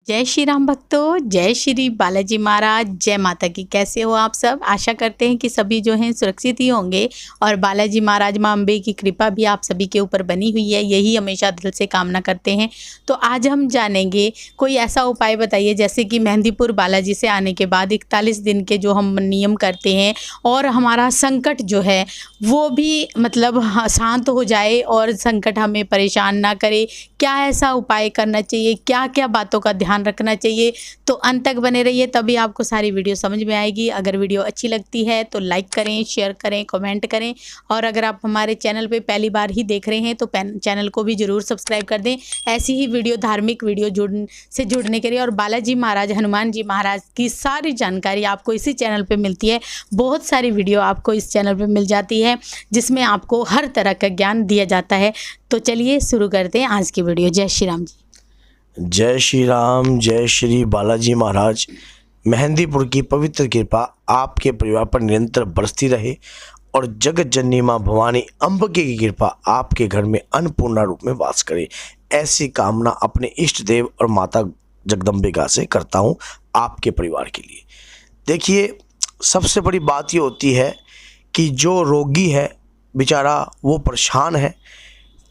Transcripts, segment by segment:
जय श्री राम भक्तों, जय श्री बालाजी महाराज, जय माता की। कैसे हो आप सब? आशा करते हैं कि सभी जो हैं सुरक्षित ही होंगे और बालाजी महाराज माँ अम्बे की कृपा भी आप सभी के ऊपर बनी हुई है, यही हमेशा दिल से कामना करते हैं। तो आज हम जानेंगे कोई ऐसा उपाय बताइए, जैसे कि मेहंदीपुर बालाजी से आने के बाद 41 दिन के जो हम नियम करते हैं और हमारा संकट जो है वो भी मतलब शांत हो जाए और संकट हमें परेशान ना करे। क्या ऐसा उपाय करना चाहिए, क्या क्या बातों का ध्यान रखना चाहिए, तो अंत तक बने रहिए, तभी आपको सारी वीडियो समझ में आएगी। अगर वीडियो अच्छी लगती है तो लाइक करें, शेयर करें, कमेंट करें और अगर आप हमारे चैनल पे पहली बार ही देख रहे हैं तो चैनल को भी ज़रूर सब्सक्राइब कर दें। ऐसी ही वीडियो, धार्मिक वीडियो जुड़ने के लिए और बालाजी महाराज, हनुमान जी महाराज की सारी जानकारी आपको इसी चैनल पर मिलती है। बहुत सारी वीडियो आपको इस चैनल पर मिल जाती है जिसमें आपको हर तरह का ज्ञान दिया जाता है। तो चलिए शुरू करते हैं आज की वीडियो। जय श्री राम जी। जय श्री राम, जय श्री बालाजी महाराज। मेहंदीपुर की पवित्र कृपा आपके परिवार पर निरंतर बरसती रहे और जगत जननी माँ भवानी अम्बिका की कृपा आपके घर में अन्नपूर्णा रूप में वास करे, ऐसी कामना अपने इष्ट देव और माता जगदम्बिका से करता हूँ आपके परिवार के लिए। देखिए, सबसे बड़ी बात ये होती है कि जो रोगी है बेचारा वो परेशान है।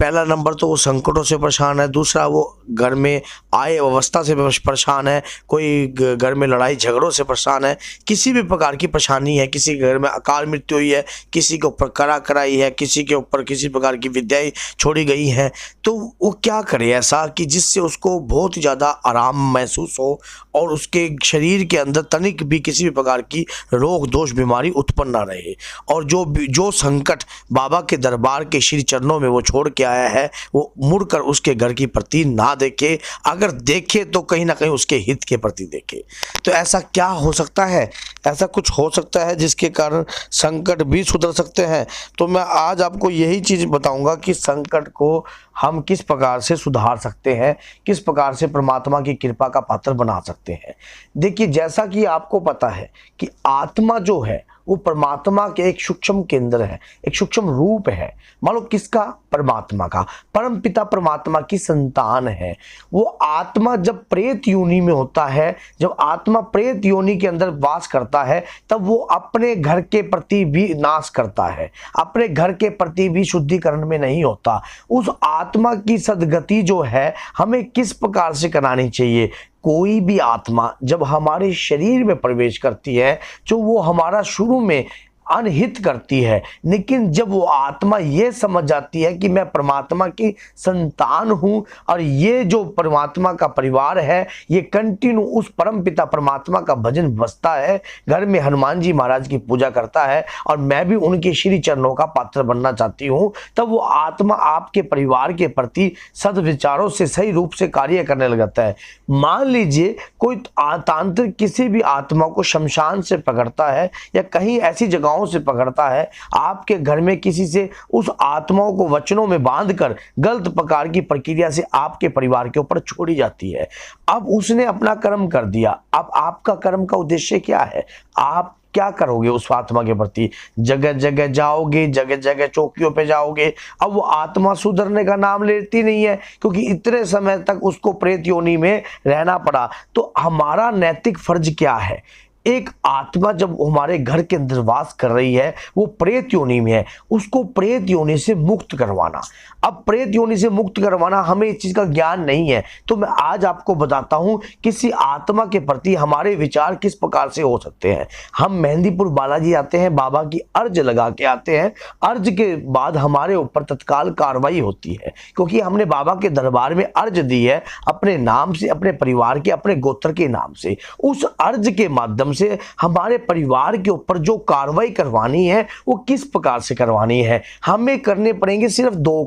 पहला नंबर तो वो संकटों से परेशान है, दूसरा वो घर में आय अवस्था से परेशान है, कोई घर में लड़ाई झगड़ों से परेशान है, किसी भी प्रकार की परेशानी है, किसी घर में अकाल मृत्यु हुई है, किसी के ऊपर कराई है, किसी के ऊपर किसी प्रकार की विद्याएं छोड़ी गई हैं, तो वो क्या करे ऐसा कि जिससे उसको बहुत ज़्यादा आराम महसूस हो और उसके शरीर के अंदर तनिक भी किसी भी प्रकार की रोग दोष बीमारी उत्पन्न ना रहे। और जो संकट बाबा के दरबार के श्री चरणों में वो छोड़ के आया है वो मुड़कर उसके घर की प्रति ना देखे, अगर देखे तो कहीं ना कहीं उसके हित के प्रति देखे। तो ऐसा क्या हो सकता है? ऐसा कुछ हो सकता है जिसके कारण संकट भी सुधर सकते हैं। तो मैं आज आपको यही चीज़ बताऊंगा कि संकट को हम किस प्रकार से सुधार सकते हैं, किस प्रकार से परमात्मा की कृपा का पात्र बना सकते हैं। देखिए, जैसा कि आपको पता है कि आत्मा जो है वो परमात्मा के एक सूक्ष्म केंद्र है, एक सूक्ष्म रूप है। मान लो किसका? परमात्मा का। परम पिता परमात्मा की संतान है। वो आत्मा जब प्रेत योनि में होता है, जब आत्मा प्रेत योनि के अंदर वास करता है, तब वो अपने घर के प्रति भी नाश करता है, अपने घर के प्रति भी शुद्धिकरण में नहीं होता। उस आत्मा की सद्गति जो है हमें किस प्रकार से करानी चाहिए? कोई भी आत्मा जब हमारे शरीर में प्रवेश करती है, जो वो हमारा शुरू में अनहित करती है, लेकिन जब वो आत्मा ये समझ जाती है कि मैं परमात्मा की संतान हूँ और ये जो परमात्मा का परिवार है ये कंटिन्यू उस परम पिता परमात्मा का भजन बजता है, घर में हनुमान जी महाराज की पूजा करता है और मैं भी उनके श्री चरणों का पात्र बनना चाहती हूँ, तब वो आत्मा आपके परिवार के प्रति सद्विचारों से सही रूप से कार्य करने लग जाता है। मान लीजिए कोई तांत्रिक किसी भी आत्मा को शमशान से पकड़ता है या कहीं ऐसी जगह से पकड़ता है, आपके घर में किसी से उस आत्माओं को वचनों में बांधकर गलत प्रकार की प्रक्रिया से आपके परिवार के ऊपर छोड़ी जाती है। अब उसने अपना कर्म कर दिया, अब आपका कर्म का उद्देश्य क्या है? आप क्या करोगे उस आत्मा के प्रति? जगह जगह जाओगे, जगह जगह चौकियों पे जाओगे। अब वो आत्मा सुधरने का नाम लेती नहीं है क्योंकि इतने समय तक उसको प्रेत योनि में रहना पड़ा। तो हमारा नैतिक फर्ज क्या है? एक आत्मा जब हमारे घर के अंदर वास कर रही है, वो प्रेत योनि में है, उसको प्रेत योनि से मुक्त करवाना। अब प्रेत योनि से मुक्त करवाना, हमें इस चीज का ज्ञान नहीं है, तो मैं आज आपको बताता हूं किसी आत्मा के प्रति हमारे विचार किस प्रकार से हो सकते हैं। हम मेहंदीपुर बालाजी आते हैं, बाबा की अर्ज लगा के आते हैं। अर्ज के बाद हमारे ऊपर तत्काल कार्रवाई होती है क्योंकि हमने बाबा के दरबार में अर्ज दी है अपने नाम से, अपने परिवार के, अपने गोत्र के नाम से। उस अर्ज के माध्यम से हमारे परिवार के ऊपर जो कार्रवाई करवानी है वो किस प्रकार से करवानी है? हमें करने पड़ेंगे सिर्फ दो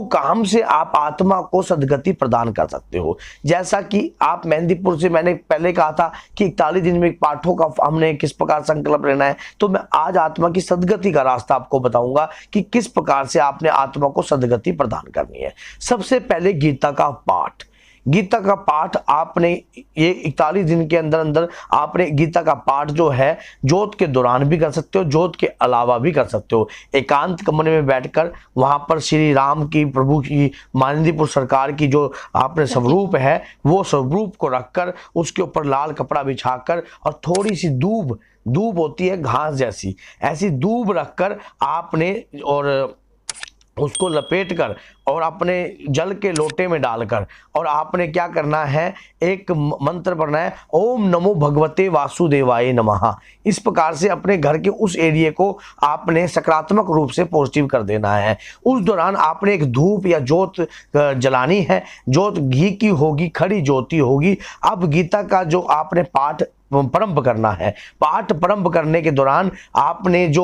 काम से आप आत्मा को सद्गति प्रदान कर सकते हो। जैसा कि आप मेहंदीपुर से, मैंने पहले कहा था कि 41 दिन में पाठों का हमने किस प्रकार संकल्प लेना है, तो मैं आज आत्मा की सद्गति का रास्ता आपको बताऊंगा कि किस प्रकार से आपने आत्मा को सद्गति प्रदान करनी है। सबसे पहले गीता का पाठ। गीता का पाठ आपने ये 41 दिन के अंदर अंदर आपने गीता का पाठ जो है जोत के दौरान भी कर सकते हो, जोत के अलावा भी कर सकते हो। एकांत कमरे में बैठकर वहां पर श्री राम की, प्रभु की, मानंदीपुर सरकार की जो आपने स्वरूप है वो स्वरूप को रखकर उसके ऊपर लाल कपड़ा बिछाकर और थोड़ी सी दूब होती है घास जैसी, ऐसी दूब रखकर आपने और उसको लपेट कर और अपने जल के लोटे में डालकर और आपने क्या करना है, एक मंत्र पढ़ना है, ओम नमो भगवते वासुदेवाय नमः। इस प्रकार से अपने घर के उस एरिया को आपने सकारात्मक रूप से पॉजिटिव कर देना है। उस दौरान आपने एक धूप या जोत जलानी है, जोत घी की होगी, खड़ी ज्योति होगी। अब गीता का जो आपने पाठ प्रारंभ करना है, पाठ प्रारंभ करने के दौरान आपने जो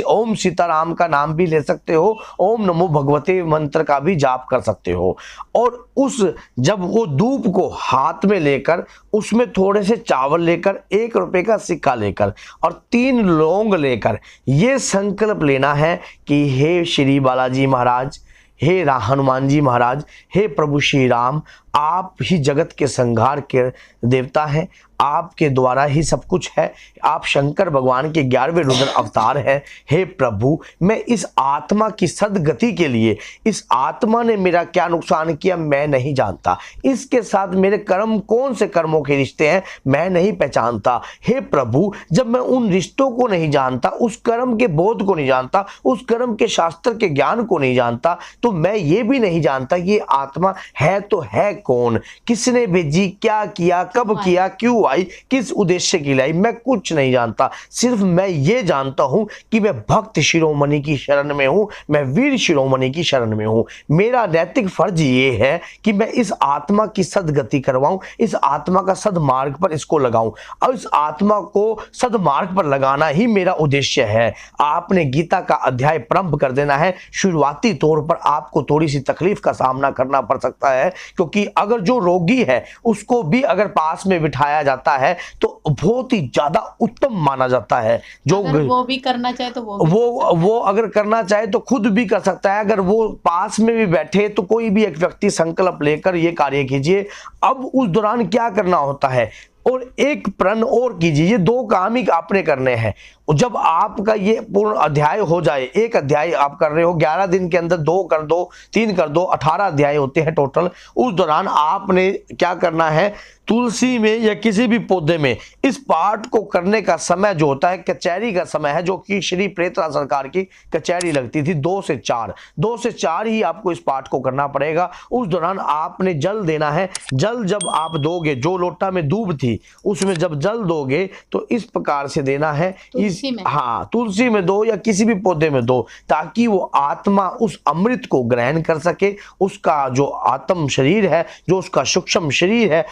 ओम सीताराम का नाम भी ले सकते हो, ओम नमो भगवते मंत्र का भी जाप कर सकते हो। और उस जब वो धूप को हाथ में लेकर उसमें थोड़े से चावल लेकर, 1 रुपए का सिक्का लेकर और 3 लौंग लेकर ये संकल्प लेना है कि हे श्री बालाजी महाराज, हे हनुमान जी महाराज, हे प्रभु श्री राम, आप ही जगत के संहार के देवता हैं, आपके द्वारा ही सब कुछ है, आप शंकर भगवान के 11वें रुद्र अवतार हैं। हे प्रभु, मैं इस आत्मा की सदगति के लिए, इस आत्मा ने मेरा क्या नुकसान किया मैं नहीं जानता, इसके साथ मेरे कर्म कौन से कर्मों के रिश्ते हैं मैं नहीं पहचानता। हे प्रभु, जब मैं उन रिश्तों को नहीं जानता, उस कर्म के बोध को नहीं जानता, उस कर्म के शास्त्र के ज्ञान को नहीं जानता, तो मैं ये भी नहीं जानता ये आत्मा है तो है कौन, किसने भेजी, क्या किया, कब किया, क्यों आई, किस उद्देश्य की लाई, मैं कुछ नहीं जानता। सिर्फ मैं ये जानता हूं कि मैं भक्त शिरोमणि की शरण में हूं, मैं वीर शिरोमणि की शरण में हूं। मेरा नैतिक फर्ज ये है कि मैं इस आत्मा की सदगति करवाऊं, इस आत्मा का सदमार्ग पर इसको लगाऊं और इस आत्मा को सदमार्ग पर लगाना ही मेरा उद्देश्य है। आपने गीता का अध्याय प्रारंभ कर देना है। शुरुआती तौर पर आपको थोड़ी सी तकलीफ का सामना करना पड़ सकता है, क्योंकि अगर जो रोगी है उसको भी अगर पास में बिठाया जाता है तो बहुत ही ज्यादा उत्तम माना जाता है। जो अगर वो भी करना चाहे तो वो अगर करना चाहे तो खुद भी कर सकता है। अगर वो पास में भी बैठे तो कोई भी एक व्यक्ति संकल्प लेकर ये कार्य कीजिए। अब उस दौरान क्या करना होता है, और एक प्रण और कीजिए, ये 2 काम ही आपने करने हैं। जब आपका ये पूर्ण अध्याय हो जाए, एक अध्याय आप कर रहे हो, 11 दिन के अंदर 2 कर दो, 3 कर दो, 18 अध्याय होते हैं टोटल। उस दौरान आपने क्या करना है, तुलसी में या किसी भी पौधे में इस पाठ को करने का समय जो होता है कचहरी का समय है, जो कि श्री प्रेतरा सरकार की कचहरी लगती थी 2 से 4 ही आपको इस पाठ को करना पड़ेगा। उस दौरान आपने जल देना है। जल जब आप दोगे, जो लोटा में दूब थी उसमें जब जल दोगे तो इस प्रकार से देना है, तुलसी में दो या किसी भी पौधे में दो, ताकि वो आत्मा उस अमृत को ग्रहण कर सके। उसका जो आत्म शरीर है, जो उसका सूक्ष्म शरीर है,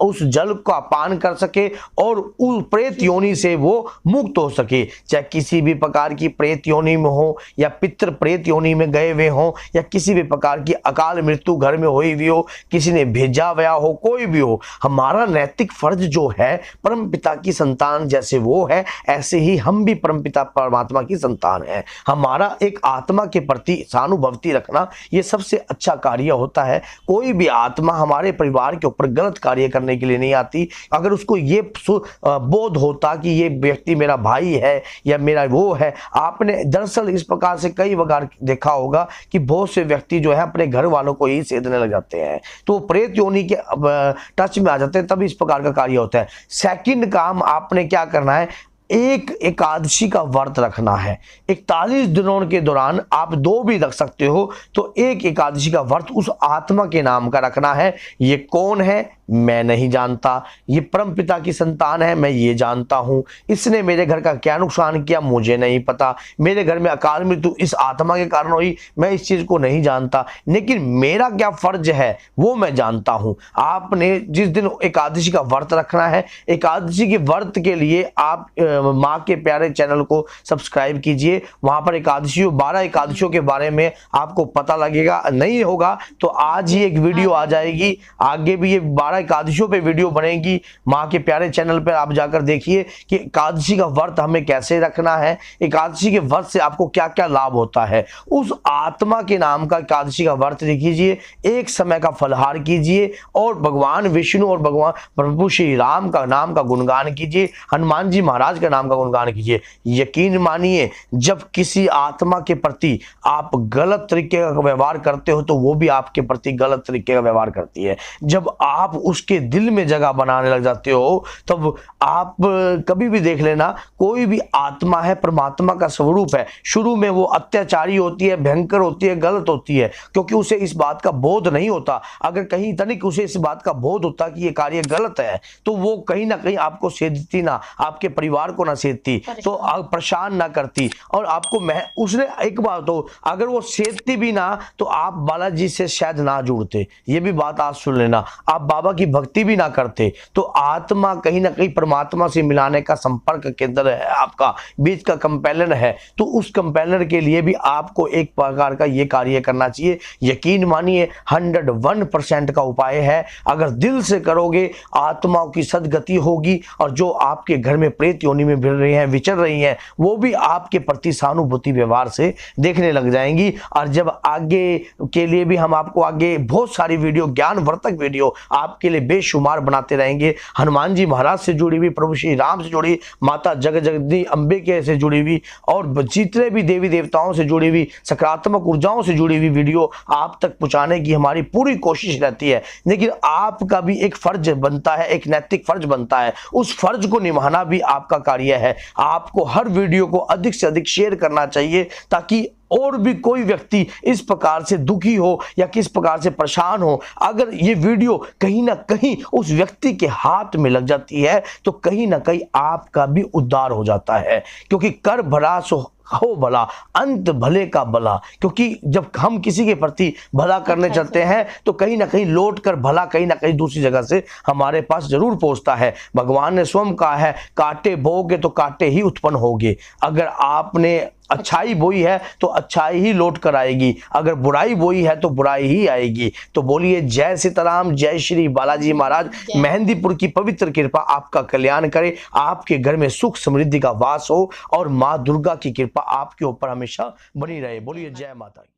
उस जल का पान कर सके और उस प्रेत योनि से वो मुक्त हो सके। चाहे किसी भी प्रकार की प्रेत योनि में हो या पितृ प्रेत योनि में गए हुए हो या किसी भी प्रकार की अकाल मृत्यु घर में हुई हुई हो, किसी ने भेजा हुआ हो, कोई भी हो, हमारा नैतिक फर्ज जो है परम पिता की संतान जैसे वो है, ऐसे ही हम भी परम पिता परमात्मा की संतान है। हमारा एक आत्मा के प्रति सहानुभूति रखना ये सबसे अच्छा कार्य होता है। कोई भी आत्मा हमारे परिवार के ऊपर गलत कार्य करने के लिए नहीं आती। अगर उसको ये बोध होता कि ये व्यक्ति मेरा भाई है या मेरा वो है, आपने दरअसल इस प्रकार से कई बार देखा होगा कि बहुत से व्यक्ति जो है अपने घर वालों को ही सेधने लग जाते हैं, तो प्रेत योनि के टच में आ जाते हैं, तब इस प्रकार का कार्य होता है। सेकंड काम आपने क्या करना है, एक एकादशी का व्रत रखना है। 41 दिनों के दौरान आप 2 भी रख सकते हो, तो एक एकादशी का व्रत उस आत्मा के नाम का रखना है। ये कौन है मैं नहीं जानता, ये परम पिता की संतान है मैं ये जानता हूं, इसने मेरे घर का क्या नुकसान किया मुझे नहीं पता, मेरे घर में अकाल मृत्यु इस आत्मा के कारण हुई मैं इस चीज को नहीं जानता, लेकिन मेरा क्या फर्ज है वो मैं जानता हूं। आपने जिस दिन एकादशी का व्रत रखना है, एकादशी के व्रत के लिए आप माँ के प्यारे चैनल को सब्सक्राइब कीजिए। वहां पर 12 एकादशियों के बारे में आपको पता लगेगा। नहीं होगा तो आज ही एक वीडियो आ जाएगी, आगे भी ये 12 12 एकादशियों पे वीडियो बनेगी माँ के प्यारे चैनल पर, आप जाकर देखिए कि एकादशी का व्रत हमें कैसे रखना है, एकादशी के व्रत से आपको क्या क्या लाभ होता है। उस आत्मा के नाम का एकादशी का व्रत कीजिए, एक समय का फलहार कीजिए और भगवान विष्णु और भगवान प्रभु श्री राम का नाम का गुणगान कीजिए, हनुमान जी महाराज का नाम का गुणगान कीजिए। यकीन मानिए, जब किसी आत्मा के प्रति आप गलत तरीके का व्यवहार करते हो तो वो भी आपके प्रति गलत तरीके का व्यवहार करती है। जब आप उसके दिल में जगह बनाने लग जाते हो तब आप कभी भी देख लेना, कोई भी आत्मा है परमात्मा का स्वरूप है, शुरू में वो अत्याचारी होती है, भयंकर होती है, गलत होती है, क्योंकि उसे इस बात का बोध नहीं होता। अगर कहीं तनिक उसे इस बात का बोध होता कि ये कार्य गलत है तो वो कहीं ना कहीं आपको सेधती ना, आपके परिवार को ना सेधती, तो परेशान ना करती। और आपको उसने एक बात हो, अगर वो सेधती भी ना तो आप बालाजी से शायद ना जुड़ते। ये भी बात आज सुन लेना, आप बाबा की भक्ति भी ना करते। तो आत्मा कहीं ना कहीं परमात्मा से मिलाने का संपर्क केंद्र है, आपका बीच का कंपेलर है, तो उस कंपेलर के लिए भी आपको एक प्रकार का ये कार्य करना चाहिए। यकीन मानिए 101% का उपाय है। अगर दिल से करोगे आत्माओं की सदगति होगी, और जो आपके घर में प्रेत योनि में भिड़ रही हैं, विचर रही हैं, वो भी आपके प्रति सहानुभूति व्यवहार से देखने लग जाएंगी। और जब आगे के लिए भी हम आपको आगे बहुत सारी वीडियो, ज्ञानवर्धक वीडियो आपके लिए बेशुमार बनाते रहेंगे। हनुमान जी महाराज से जुड़ी हुई, प्रभु श्री राम से जुड़ी, माता जगदम्बा अंबिका से जुड़ी हुई और जितने भी देवी देवताओं से जुड़ी हुई, सकारात्मक ऊर्जाओं से जुड़ी हुई वीडियो आप तक पहुंचाने की हमारी पूरी कोशिश रहती है। लेकिन आपका भी एक फर्ज बनता है, एक नैतिक फर्ज बनता है, उस फर्ज को निभाना भी आपका कार्य है। आपको हर वीडियो को अधिक से अधिक शेयर करना चाहिए ताकि और भी कोई व्यक्ति इस प्रकार से दुखी हो या किस प्रकार से परेशान हो, अगर ये वीडियो कहीं ना कहीं उस व्यक्ति के हाथ में लग जाती है तो कहीं ना कहीं आपका भी उद्धार हो जाता है। क्योंकि कर भला सो हो भला, अंत भले का भला। क्योंकि जब हम किसी के प्रति भला करने चलते हैं तो कहीं ना कहीं लौट कर भला कहीं ना कहीं दूसरी जगह से हमारे पास जरूर पहुंचता है। भगवान ने स्वयं कहा है, कांटे बोओगे तो कांटे ही उत्पन्न होंगे। अगर आपने अच्छाई बोई है तो अच्छाई ही लौट कर आएगी, अगर बुराई बोई है तो बुराई ही आएगी। तो बोलिए जय सीताराम, जय श्री बालाजी महाराज। मेहंदीपुर की पवित्र कृपा आपका कल्याण करे, आपके घर में सुख समृद्धि का वास हो और माँ दुर्गा की कृपा आपके ऊपर हमेशा बनी रहे। बोलिए जय माता की।